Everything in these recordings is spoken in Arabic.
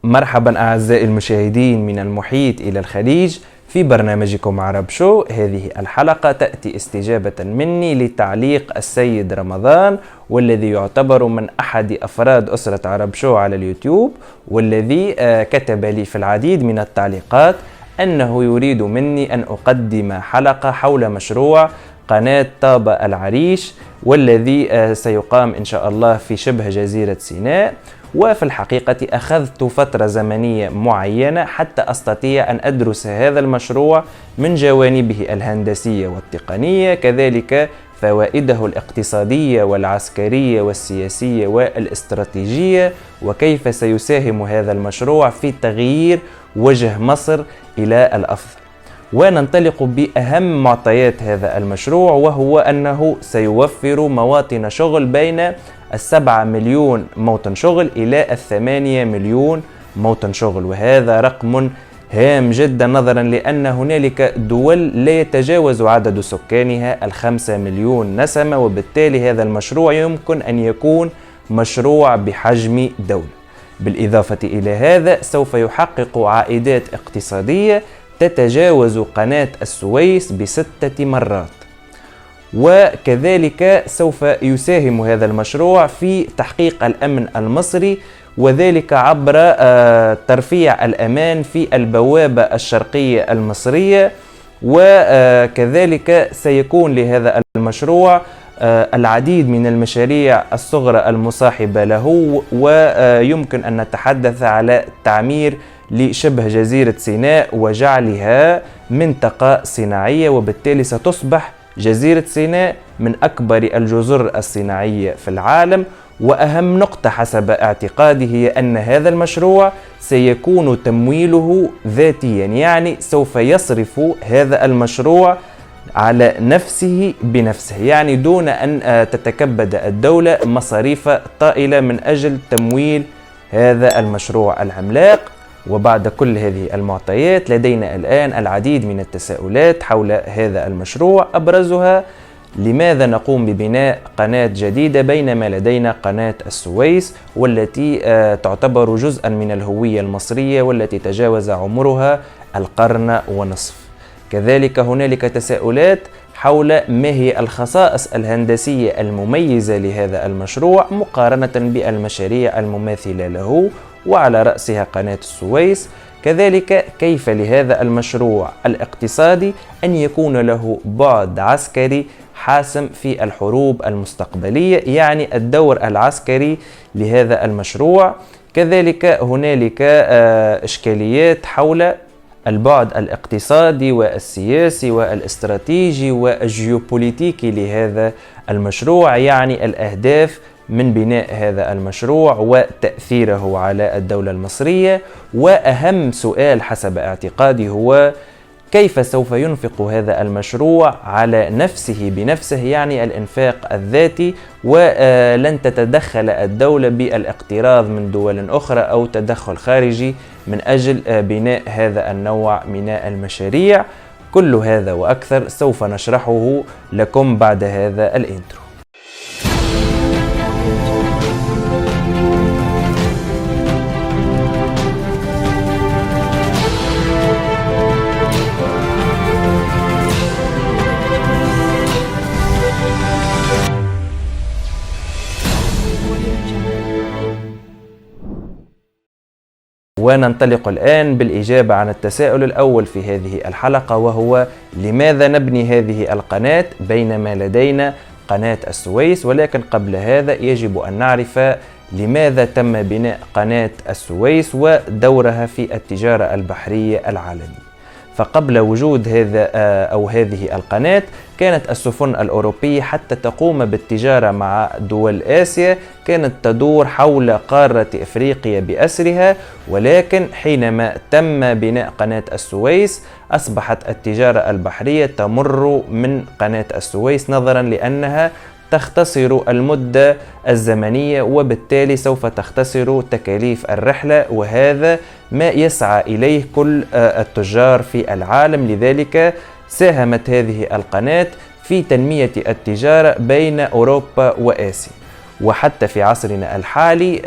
مرحبا أعزائي المشاهدين من المحيط إلى الخليج في برنامجكم عرب شو. هذه الحلقة تأتي استجابة مني لتعليق السيد رمضان، والذي يعتبر من أحد أفراد أسرة عرب شو على اليوتيوب، والذي كتب لي في العديد من التعليقات أنه يريد مني أن أقدم حلقة حول مشروع قناة طابة العريش، والذي سيقام إن شاء الله في شبه جزيرة سيناء. وفي الحقيقة أخذت فترة زمنية معينة حتى أستطيع أن أدرس هذا المشروع من جوانبه الهندسية والتقنية، كذلك فوائده الاقتصادية والعسكرية والسياسية والاستراتيجية، وكيف سيساهم هذا المشروع في تغيير وجه مصر إلى الأفضل. وننطلق بأهم معطيات هذا المشروع، وهو أنه سيوفر مواطن شغل بين 7 مليون موطن شغل إلى 8 مليون موطن شغل، وهذا رقم هام جدا نظرا لأن هنالك دول لا يتجاوز عدد سكانها 5 مليون نسمة، وبالتالي هذا المشروع يمكن أن يكون مشروع بحجم دولة. بالإضافة إلى هذا سوف يحقق عائدات اقتصادية تتجاوز قناة السويس ب6 مرات، وكذلك سوف يساهم هذا المشروع في تحقيق الأمن المصري، وذلك عبر ترفيع الأمان في البوابة الشرقية المصرية. وكذلك سيكون لهذا المشروع العديد من المشاريع الصغرى المصاحبة له، ويمكن أن نتحدث على تعمير لشبه جزيرة سيناء وجعلها منطقة صناعية، وبالتالي ستصبح جزيرة سيناء من أكبر الجزر الصناعية في العالم. وأهم نقطة حسب اعتقادي هي أن هذا المشروع سيكون تمويله ذاتيا، يعني سوف يصرف هذا المشروع على نفسه بنفسه، يعني دون أن تتكبد الدولة مصاريف طائلة من أجل تمويل هذا المشروع العملاق. وبعد كل هذه المعطيات لدينا الآن العديد من التساؤلات حول هذا المشروع، أبرزها: لماذا نقوم ببناء قناة جديدة بينما لدينا قناة السويس والتي تعتبر جزءا من الهوية المصرية والتي تجاوز عمرها القرن ونصف؟ كذلك هنالك تساؤلات حول ما هي الخصائص الهندسية المميزة لهذا المشروع مقارنة بالمشاريع المماثلة له، وعلى رأسها قناة السويس. كذلك كيف لهذا المشروع الاقتصادي أن يكون له بعد عسكري حاسم في الحروب المستقبلية، يعني الدور العسكري لهذا المشروع. كذلك هنالك إشكاليات حول البعد الاقتصادي والسياسي والاستراتيجي والجيوبوليتيكي لهذا المشروع، يعني الأهداف من بناء هذا المشروع وتأثيره على الدولة المصرية. وأهم سؤال حسب اعتقادي هو: كيف سوف ينفق هذا المشروع على نفسه بنفسه، يعني الإنفاق الذاتي، ولن تتدخل الدولة بالاقتراض من دول أخرى أو تدخل خارجي من أجل بناء هذا النوع من المشاريع. كل هذا وأكثر سوف نشرحه لكم بعد هذا الانترو. وننطلق الآن بالإجابة عن التساؤل الأول في هذه الحلقة، وهو: لماذا نبني هذه القناة بينما لدينا قناة السويس؟ ولكن قبل هذا يجب أن نعرف لماذا تم بناء قناة السويس ودورها في التجارة البحرية العالمية. فقبل وجود هذه القناة كانت السفن الأوروبية حتى تقوم بالتجارة مع دول آسيا كانت تدور حول قارة إفريقيا بأسرها، ولكن حينما تم بناء قناة السويس أصبحت التجارة البحرية تمر من قناة السويس، نظرا لأنها تختصر المدة الزمنية، وبالتالي سوف تختصر تكاليف الرحلة، وهذا ما يسعى إليه كل التجار في العالم. لذلك ساهمت هذه القناة في تنمية التجارة بين أوروبا وآسيا. وحتى في عصرنا الحالي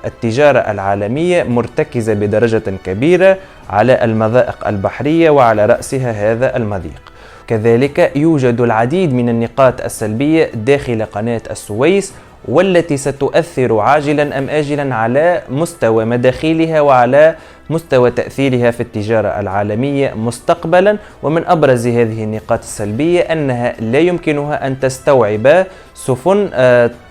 التجارة العالمية مرتكزة بدرجة كبيرة على المضائق البحرية وعلى رأسها هذا المضيق. كذلك يوجد العديد من النقاط السلبية داخل قناة السويس، والتي ستؤثر عاجلا أم آجلا على مستوى مداخيلها وعلى مستوى تأثيرها في التجارة العالمية مستقبلا. ومن أبرز هذه النقاط السلبية أنها لا يمكنها أن تستوعب سفن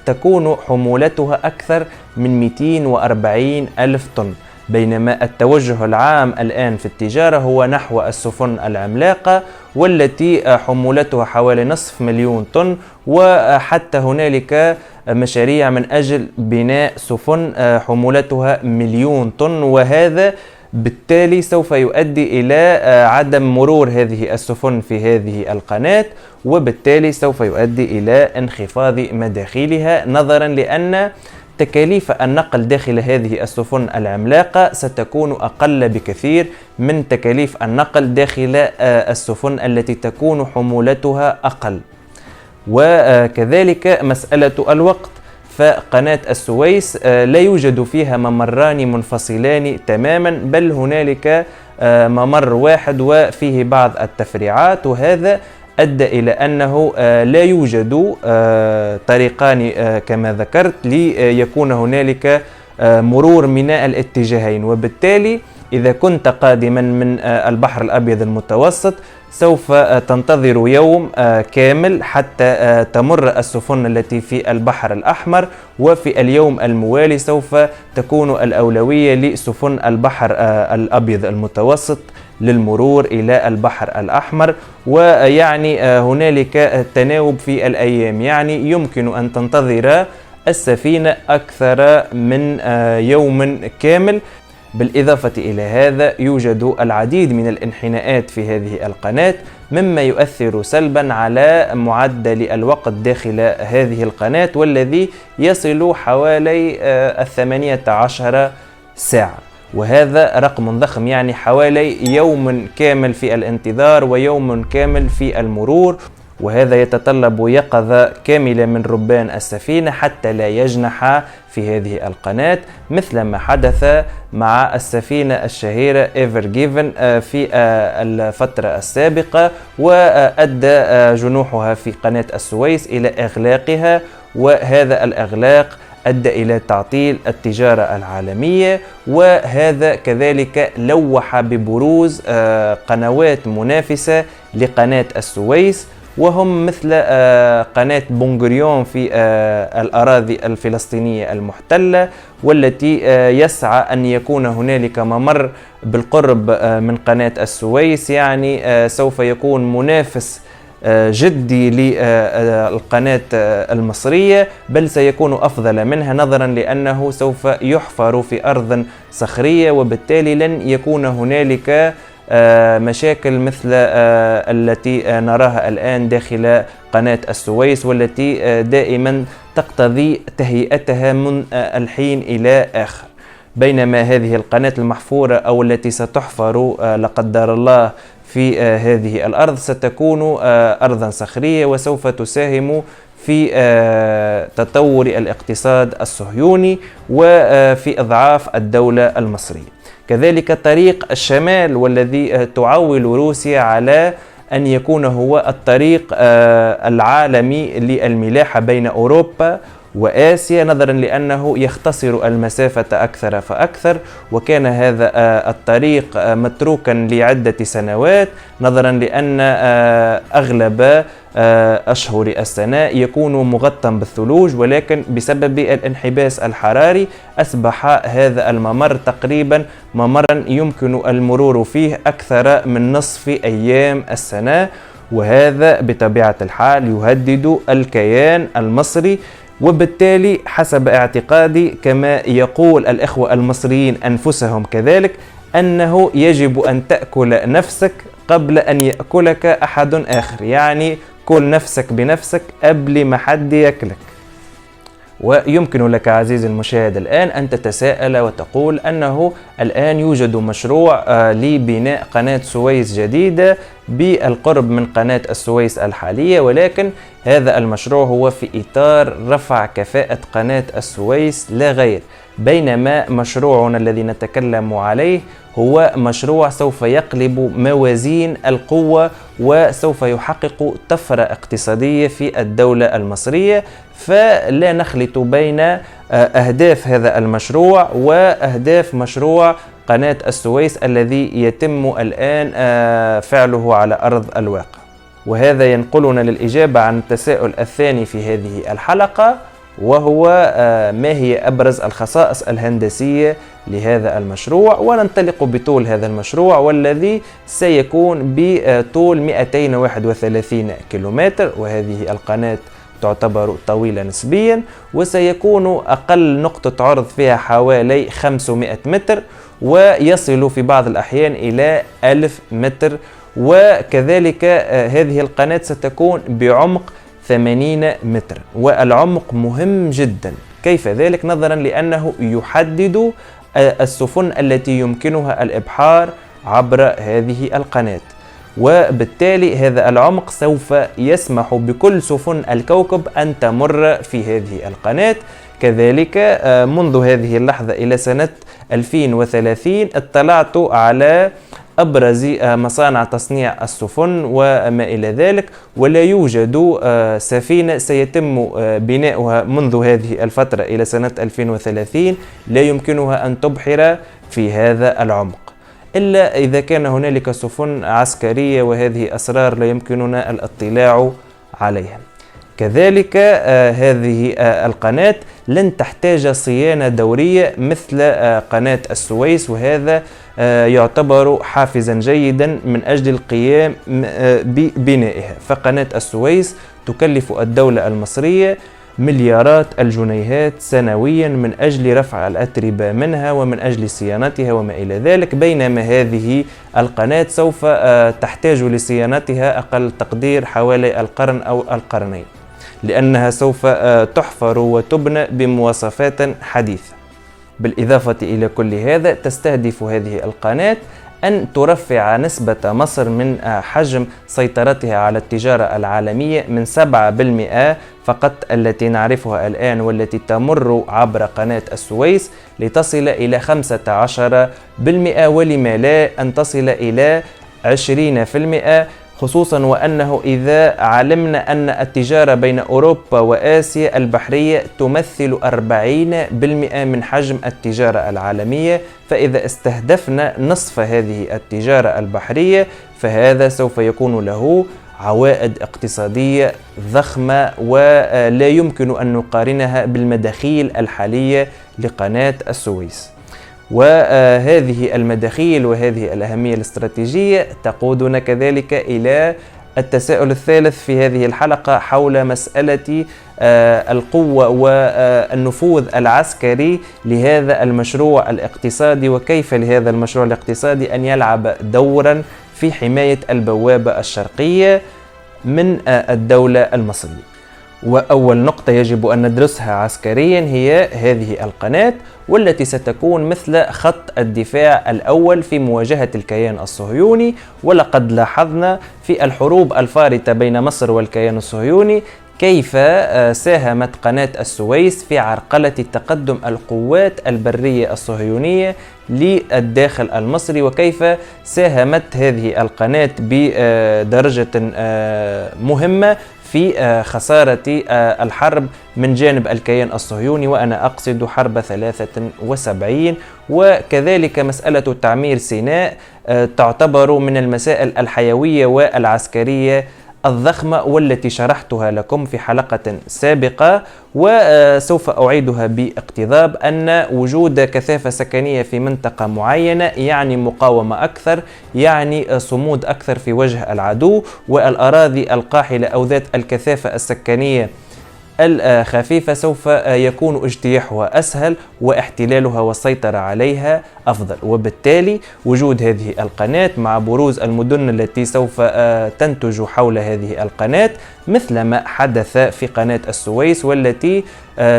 تكون حمولتها أكثر من 240 ألف طن، بينما التوجه العام الآن في التجارة هو نحو السفن العملاقة والتي حمولتها حوالي نصف مليون طن، وحتى هنالك مشاريع من أجل بناء سفن حمولتها مليون طن، وهذا بالتالي سوف يؤدي إلى عدم مرور هذه السفن في هذه القناة، وبالتالي سوف يؤدي إلى انخفاض مداخيلها، نظرا لأن تكاليف النقل داخل هذه السفن العملاقة ستكون أقل بكثير من تكاليف النقل داخل السفن التي تكون حمولتها أقل. وكذلك مسألة الوقت، فقناة السويس لا يوجد فيها ممران منفصلان تماما، بل هنالك ممر واحد وفيه بعض التفريعات، وهذا أدى إلى أنه لا يوجد طريقان كما ذكرت ليكون هنالك مرور من الاتجاهين. وبالتالي إذا كنت قادما من البحر الأبيض المتوسط سوف تنتظر يوم كامل حتى تمر السفن التي في البحر الأحمر، وفي اليوم الموالي سوف تكون الأولوية لسفن البحر الأبيض المتوسط للمرور إلى البحر الأحمر. ويعني هنالك تناوب في الأيام، يعني يمكن أن تنتظر السفينة أكثر من يوم كامل. بالإضافة إلى هذا يوجد العديد من الانحناءات في هذه القناة، مما يؤثر سلبا على معدل الوقت داخل هذه القناة، والذي يصل حوالي 18 ساعة، وهذا رقم ضخم، يعني حوالي يوم كامل في الانتظار ويوم كامل في المرور، وهذا يتطلب يقظة كاملة من ربان السفينة حتى لا يجنح في هذه القناة، مثل ما حدث مع السفينة الشهيرة ايفر جيفن في الفترة السابقة، وأدى جنوحها في قناة السويس إلى إغلاقها، وهذا الإغلاق أدى إلى تعطيل التجارة العالمية، وهذا كذلك لوح ببروز قنوات منافسة لقناة السويس، وهم مثل قناة بنغوريون في الأراضي الفلسطينية المحتلة، والتي يسعى أن يكون هنالك ممر بالقرب من قناة السويس، يعني سوف يكون منافس جدي للقناة المصرية، بل سيكون أفضل منها، نظرا لأنه سوف يحفر في أرض صخرية، وبالتالي لن يكون هنالك مشاكل مثل التي نراها الآن داخل قناة السويس، والتي دائما تقتضي تهيئتها من الحين إلى آخر. بينما هذه القناة المحفورة أو التي ستحفر لا قدر الله في هذه الأرض ستكون أرضا صخرية، وسوف تساهم في تطور الاقتصاد الصهيوني وفي إضعاف الدولة المصرية. كذلك طريق الشمال، والذي تعول روسيا على أن يكون هو الطريق العالمي للملاحة بين أوروبا وآسيا، نظرا لأنه يختصر المسافة أكثر فأكثر، وكان هذا الطريق متروكا لعدة سنوات، نظرا لأن أغلب أشهر السنة يكون مغطى بالثلوج، ولكن بسبب الانحباس الحراري أصبح هذا الممر تقريبا ممرا يمكن المرور فيه أكثر من نصف أيام السنة، وهذا بطبيعة الحال يهدد الكيان المصري. وبالتالي حسب اعتقادي كما يقول الإخوة المصريين أنفسهم كذلك، أنه يجب أن تأكل نفسك قبل أن يأكلك أحد آخر، يعني كل نفسك بنفسك قبل ما حد يأكلك. ويمكن لك عزيزي المشاهد الآن أن تتساءل وتقول أنه الآن يوجد مشروع لبناء قناة سويس جديدة بالقرب من قناة السويس الحالية، ولكن هذا المشروع هو في إطار رفع كفاءة قناة السويس لا غير، بينما مشروعنا الذي نتكلم عليه هو مشروع سوف يقلب موازين القوة وسوف يحقق طفرة اقتصادية في الدولة المصرية. فلا نخلط بين أهداف هذا المشروع وأهداف مشروع قناة السويس الذي يتم الآن فعله على أرض الواقع. وهذا ينقلنا للإجابة عن التساؤل الثاني في هذه الحلقة، وهو ما هي أبرز الخصائص الهندسية لهذا المشروع. وننطلق بطول هذا المشروع والذي سيكون بطول 231 كيلومتر، وهذه القناة تعتبر طويلة نسبيا، وسيكون أقل نقطة عرض فيها حوالي 500 متر، ويصل في بعض الأحيان إلى 1000 متر. وكذلك هذه القناة ستكون بعمق 80 متر، والعمق مهم جدا. كيف ذلك؟ نظرا لأنه يحدد السفن التي يمكنها الإبحار عبر هذه القناة، وبالتالي هذا العمق سوف يسمح بكل سفن الكوكب أن تمر في هذه القناة. كذلك منذ هذه اللحظة إلى سنة 2030 اطلعت على أبرز مصانع تصنيع السفن وما إلى ذلك، ولا يوجد سفينة سيتم بناؤها منذ هذه الفترة إلى سنة 2030 لا يمكنها أن تبحر في هذا العمق، إلا إذا كان هنالك سفن عسكرية، وهذه أسرار لا يمكننا الاطلاع عليها. كذلك هذه القناة لن تحتاج صيانة دورية مثل قناة السويس، وهذا يعتبر حافزا جيدا من أجل القيام ببنائها. فقناة السويس تكلف الدولة المصرية مليارات الجنيهات سنويا من أجل رفع الأتربة منها ومن أجل صيانتها وما إلى ذلك، بينما هذه القناة سوف تحتاج لصيانتها أقل تقدير حوالي القرن أو القرنين، لأنها سوف تحفر وتبنى بمواصفات حديثة. بالإضافة إلى كل هذا تستهدف هذه القناة أن ترفع نسبة مصر من حجم سيطرتها على التجارة العالمية من 7% فقط التي نعرفها الآن والتي تمر عبر قناة السويس لتصل إلى 15%، ولما لا أن تصل إلى 20%، خصوصا وأنه إذا علمنا أن التجارة بين أوروبا وآسيا البحرية تمثل 40% من حجم التجارة العالمية، فإذا استهدفنا نصف هذه التجارة البحرية فهذا سوف يكون له عوائد اقتصادية ضخمة، ولا يمكن أن نقارنها بالمداخيل الحالية لقناة السويس. وهذه المداخيل وهذه الأهمية الاستراتيجية تقودنا كذلك إلى التساؤل الثالث في هذه الحلقة حول مسألة القوة والنفوذ العسكري لهذا المشروع الاقتصادي، وكيف لهذا المشروع الاقتصادي أن يلعب دورا في حماية البوابة الشرقية من الدولة المصرية. وأول نقطة يجب أن ندرسها عسكريا هي هذه القناة، والتي ستكون مثل خط الدفاع الأول في مواجهة الكيان الصهيوني. ولقد لاحظنا في الحروب الفارطة بين مصر والكيان الصهيوني كيف ساهمت قناة السويس في عرقلة تقدم القوات البرية الصهيونية للداخل المصري، وكيف ساهمت هذه القناة بدرجة مهمة في خسارة الحرب من جانب الكيان الصهيوني، وأنا أقصد حرب 73. وكذلك مسألة تعمير سيناء تعتبر من المسائل الحيوية والعسكرية الضخمة، والتي شرحتها لكم في حلقة سابقة، وسوف أعيدها باقتضاب أن وجود كثافة سكنية في منطقة معينة يعني مقاومة أكثر، يعني صمود أكثر في وجه العدو، والأراضي القاحلة أو ذات الكثافة السكنية الخفيفة سوف يكون اجتياحها أسهل واحتلالها والسيطرة عليها أفضل. وبالتالي وجود هذه القناة مع بروز المدن التي سوف تنتج حول هذه القناة مثل ما حدث في قناة السويس، والتي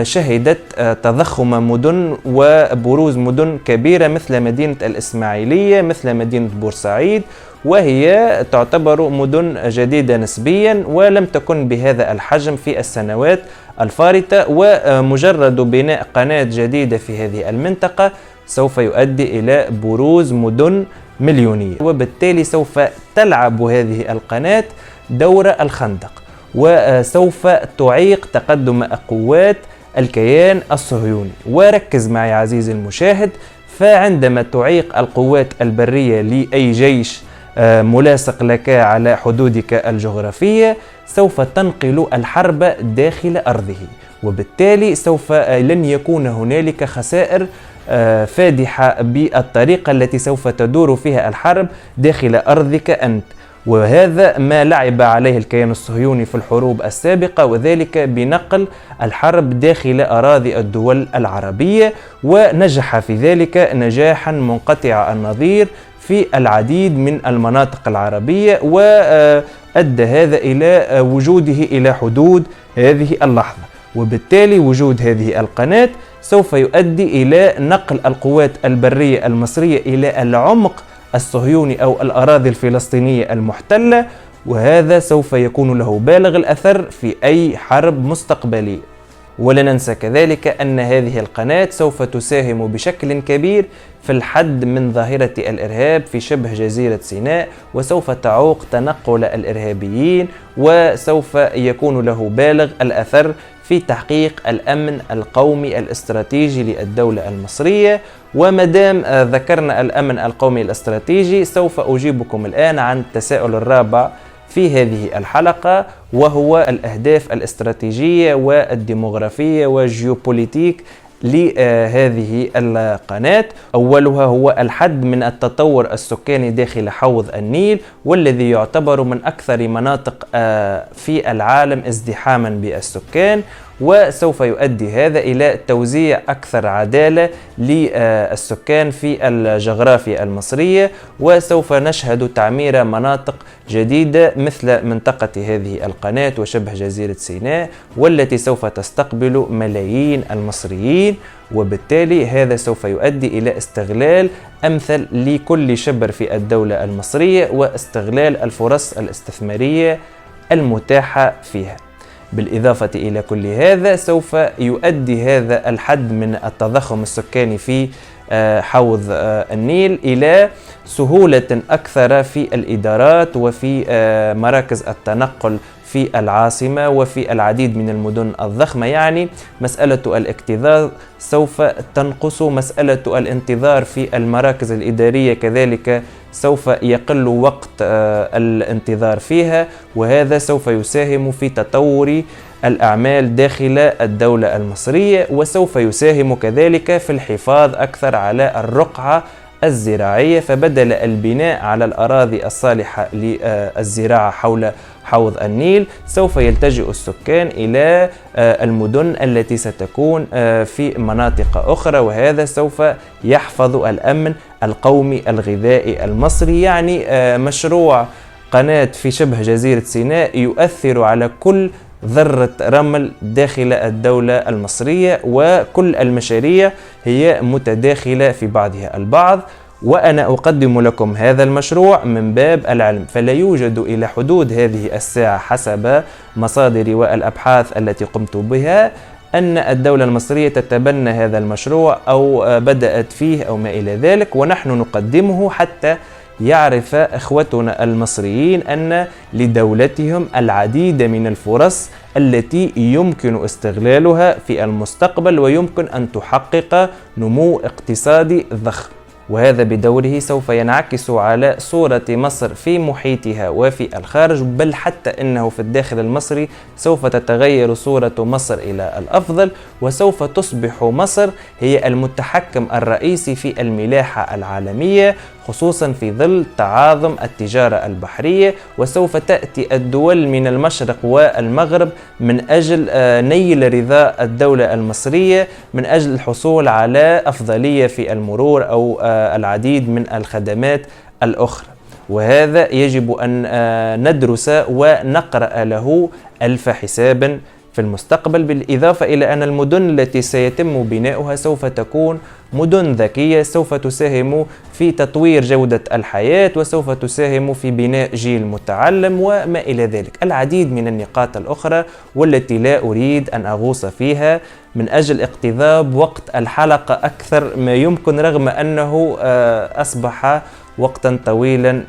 شهدت تضخم مدن وبروز مدن كبيرة مثل مدينة الإسماعيلية، مثل مدينة بورسعيد، وهي تعتبر مدن جديدة نسبيا ولم تكن بهذا الحجم في السنوات الفارطة. ومجرد بناء قناة جديدة في هذه المنطقة سوف يؤدي إلى بروز مدن مليونية، وبالتالي سوف تلعب هذه القناة دور الخندق، وسوف تعيق تقدم قوات الكيان الصهيوني. وركز معي عزيزي المشاهد، فعندما تعيق القوات البرية لأي جيش ملاصق لك على حدودك الجغرافية سوف تنقل الحرب داخل أرضه، وبالتالي سوف لن يكون هنالك خسائر فادحة بالطريقة التي سوف تدور فيها الحرب داخل أرضك أنت. وهذا ما لعب عليه الكيان الصهيوني في الحروب السابقة، وذلك بنقل الحرب داخل أراضي الدول العربية، ونجح في ذلك نجاحا منقطع النظير في العديد من المناطق العربية، وأدى هذا إلى وجوده إلى حدود هذه اللحظة. وبالتالي وجود هذه القناة سوف يؤدي إلى نقل القوات البرية المصرية إلى العمق الصهيوني أو الأراضي الفلسطينية المحتلة، وهذا سوف يكون له بالغ الأثر في أي حرب مستقبلية. ولا ننسى كذلك أن هذه القناة سوف تساهم بشكل كبير في الحد من ظاهرة الإرهاب في شبه جزيرة سيناء، وسوف تعوق تنقل الإرهابيين، وسوف يكون له بالغ الأثر في تحقيق الأمن القومي الاستراتيجي للدولة المصرية. ومدام ذكرنا الأمن القومي الاستراتيجي سوف أجيبكم الآن عن التساؤل الرابع في هذه الحلقة، وهو الأهداف الاستراتيجية والديموغرافية والجيوبوليتيك لهذه القناة. أولها هو الحد من التطور السكاني داخل حوض النيل، والذي يعتبر من أكثر مناطق في العالم ازدحاما بالسكان، وسوف يؤدي هذا إلى توزيع أكثر عدالة للسكان في الجغرافيا المصرية، وسوف نشهد تعمير مناطق جديدة مثل منطقة هذه القناة وشبه جزيرة سيناء، والتي سوف تستقبل ملايين المصريين. وبالتالي هذا سوف يؤدي إلى استغلال أمثل لكل شبر في الدولة المصرية، واستغلال الفرص الاستثمارية المتاحة فيها. بالإضافة إلى كل هذا سوف يؤدي هذا الحد من التضخم السكاني في حوض النيل إلى سهولة أكثر في الإدارات وفي مراكز التنقل في العاصمة وفي العديد من المدن الضخمة. يعني مسألة الاكتظاظ سوف تنقص، مسألة الانتظار في المراكز الإدارية كذلك سوف يقل وقت الانتظار فيها، وهذا سوف يساهم في تطور الأعمال داخل الدولة المصرية، وسوف يساهم كذلك في الحفاظ أكثر على الرقعة الزراعية. فبدل البناء على الأراضي الصالحة للزراعة حول حوض النيل سوف يلتجئ السكان إلى المدن التي ستكون في مناطق أخرى، وهذا سوف يحفظ الأمن القومي الغذائي المصري. يعني مشروع قناة في شبه جزيرة سيناء يؤثر على كل ذرة رمل داخل الدولة المصرية، وكل المشاريع هي متداخلة في بعضها البعض. وأنا أقدم لكم هذا المشروع من باب العلم، فلا يوجد إلى حدود هذه الساعة حسب مصادري والأبحاث التي قمت بها أن الدولة المصرية تتبنى هذا المشروع أو بدأت فيه أو ما إلى ذلك، ونحن نقدمه حتى يعرف إخوتنا المصريين أن لدولتهم العديد من الفرص التي يمكن استغلالها في المستقبل، ويمكن أن تحقق نمو اقتصادي ضخم. وهذا بدوره سوف ينعكس على صورة مصر في محيطها وفي الخارج، بل حتى إنه في الداخل المصري سوف تتغير صورة مصر إلى الأفضل، وسوف تصبح مصر هي المتحكم الرئيسي في الملاحة العالمية، خصوصا في ظل تعاظم التجارة البحرية. وسوف تأتي الدول من المشرق والمغرب من أجل نيل رضاء الدولة المصرية، من أجل الحصول على أفضلية في المرور أو العديد من الخدمات الأخرى. وهذا يجب أن ندرس ونقرأ له ألف حساب في المستقبل، بالإضافة إلى أن المدن التي سيتم بناؤها سوف تكون مدن ذكية، سوف تساهم في تطوير جودة الحياة وسوف تساهم في بناء جيل متعلم وما إلى ذلك. العديد من النقاط الأخرى والتي لا أريد أن أغوص فيها من أجل اقتضاب وقت الحلقة أكثر ما يمكن، رغم أنه أصبح وقتا طويلا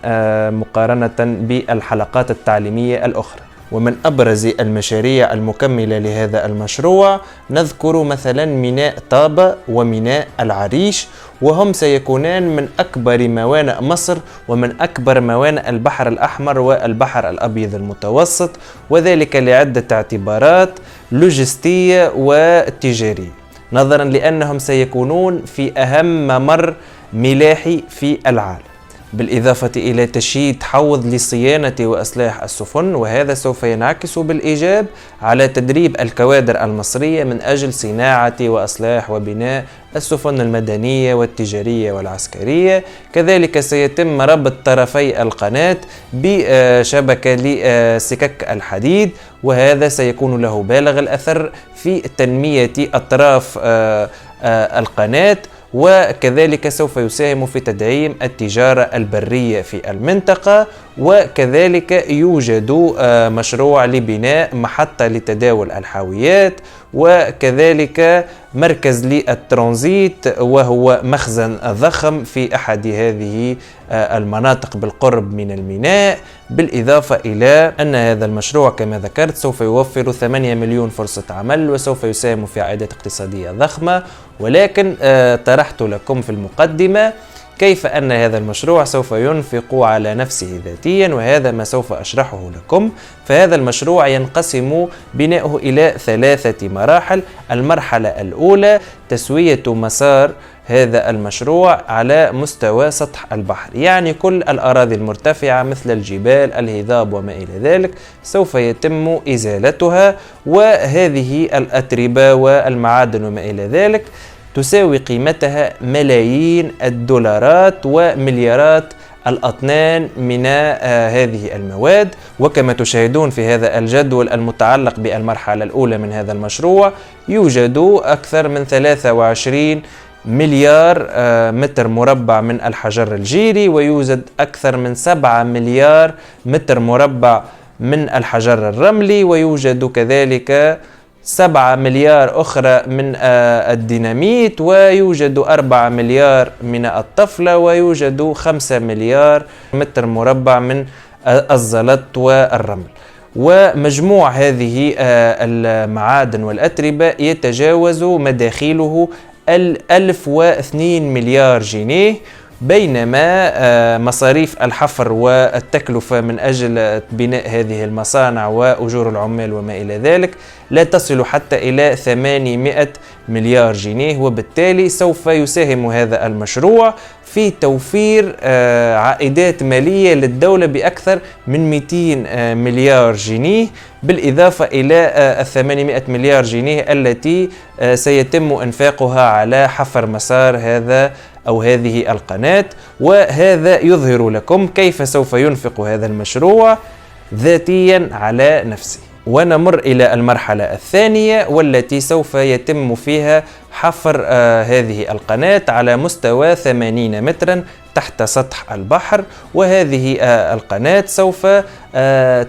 مقارنة بالحلقات التعليمية الأخرى. ومن أبرز المشاريع المكملة لهذا المشروع نذكر مثلا ميناء طابة وميناء العريش، وهم سيكونان من أكبر موانئ مصر ومن أكبر موانئ البحر الأحمر والبحر الأبيض المتوسط، وذلك لعدة اعتبارات لوجستية وتجارية، نظرا لأنهم سيكونون في أهم ممر ملاحي في العالم، بالإضافة إلى تشييد حوض لصيانة وإصلاح السفن، وهذا سوف ينعكس بالإيجاب على تدريب الكوادر المصرية من أجل صناعة وإصلاح وبناء السفن المدنية والتجارية والعسكرية. كذلك سيتم ربط طرفي القناة بشبكة لسكك الحديد، وهذا سيكون له بالغ الأثر في تنمية أطراف القناة، وكذلك سوف يساهم في تدعيم التجارة البرية في المنطقة. وكذلك يوجد مشروع لبناء محطة لتداول الحاويات، وكذلك مركز للترانزيت وهو مخزن ضخم في أحد هذه المناطق بالقرب من الميناء، بالإضافة إلى أن هذا المشروع كما ذكرت سوف يوفر 8 مليون فرصة عمل وسوف يساهم في عائدات اقتصادية ضخمة. ولكن طرحت لكم في المقدمة كيف أن هذا المشروع سوف ينفق على نفسه ذاتيا، وهذا ما سوف أشرحه لكم. فهذا المشروع ينقسم بناؤه إلى 3 مراحل. المرحلة الأولى تسوية مسار هذا المشروع على مستوى سطح البحر، يعني كل الأراضي المرتفعة مثل الجبال، الهضاب وما إلى ذلك سوف يتم إزالتها، وهذه الأتربة والمعادن وما إلى ذلك تساوي قيمتها ملايين الدولارات ومليارات الأطنان من هذه المواد. وكما تشاهدون في هذا الجدول المتعلق بالمرحلة الأولى من هذا المشروع يوجد أكثر من 23 مليار متر مربع من الحجر الجيري، ويوجد أكثر من 7 مليار متر مربع من الحجر الرملي، ويوجد كذلك 7 مليار أخرى من الديناميت، ويوجد 4 مليار من الطفلة، ويوجد 5 مليار متر مربع من الزلط والرمل. ومجموع هذه المعادن والأتربة يتجاوز مداخيله 1002 مليار جنيه، بينما مصاريف الحفر والتكلفة من أجل بناء هذه المصانع وأجور العمال وما إلى ذلك لا تصل حتى إلى 800 مليار جنيه. وبالتالي سوف يساهم هذا المشروع في توفير عائدات مالية للدولة بأكثر من 200 مليار جنيه، بالإضافة إلى 800 مليار جنيه التي سيتم إنفاقها على حفر مسار هذا أو هذه القناة. وهذا يظهر لكم كيف سوف ينفق هذا المشروع ذاتيا على نفسه. ونمر إلى المرحلة الثانية والتي سوف يتم فيها حفر هذه القناة على مستوى 80 مترا تحت سطح البحر. وهذه القناة سوف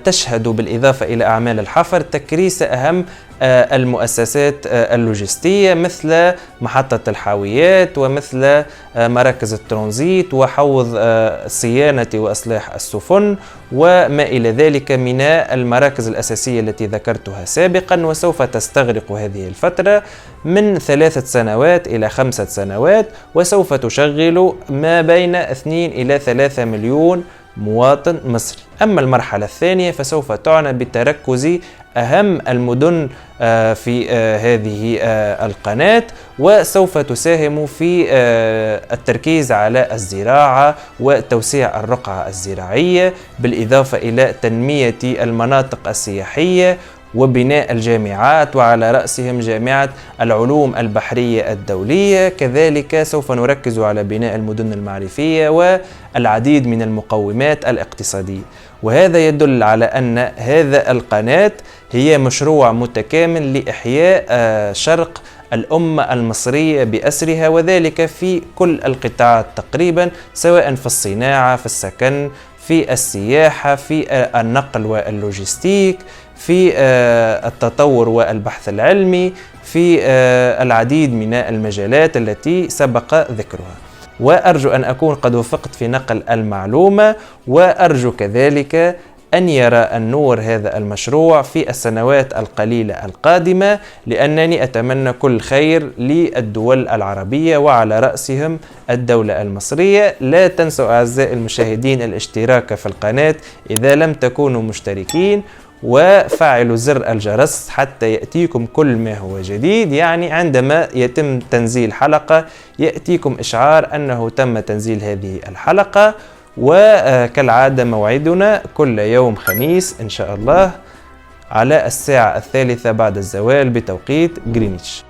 تشهد بالإضافة إلى أعمال الحفر تكريس أهم المؤسسات اللوجستية مثل محطة الحاويات ومثل مراكز الترانزيت وحوض صيانة وإصلاح السفن وما إلى ذلك من المراكز الأساسية التي ذكرتها سابقا. وسوف تستغرق هذه الفترة من 3 سنوات إلى 5 سنوات، وسوف تشغل ما بين 2 إلى 3 مليون مواطن مصري. أما المرحلة الثانية فسوف تعنى بتركز أهم المدن في هذه القناة، وسوف تساهم في التركيز على الزراعة وتوسيع الرقعة الزراعية، بالإضافة إلى تنمية المناطق السياحية وبناء الجامعات، وعلى رأسهم جامعة العلوم البحرية الدولية. كذلك سوف نركز على بناء المدن المعرفية والعديد من المقومات الاقتصادية. وهذا يدل على أن هذا القناة هي مشروع متكامل لإحياء شرق الأمة المصرية بأسرها، وذلك في كل القطاعات تقريبا، سواء في الصناعة، في السكن، في السياحة، في النقل واللوجستيك، في التطور والبحث العلمي، في العديد من المجالات التي سبق ذكرها. وأرجو أن أكون قد وفقت في نقل المعلومة، وأرجو كذلك أن يرى النور هذا المشروع في السنوات القليلة القادمة، لأنني أتمنى كل خير للدول العربية وعلى رأسهم الدولة المصرية. لا تنسوا أعزائي المشاهدين الاشتراك في القناة إذا لم تكونوا مشتركين، وفعلوا زر الجرس حتى يأتيكم كل ما هو جديد، يعني عندما يتم تنزيل حلقة يأتيكم إشعار أنه تم تنزيل هذه الحلقة. وكالعادة موعدنا كل يوم خميس إن شاء الله على الساعة 3 بعد الزوال بتوقيت غرينتش.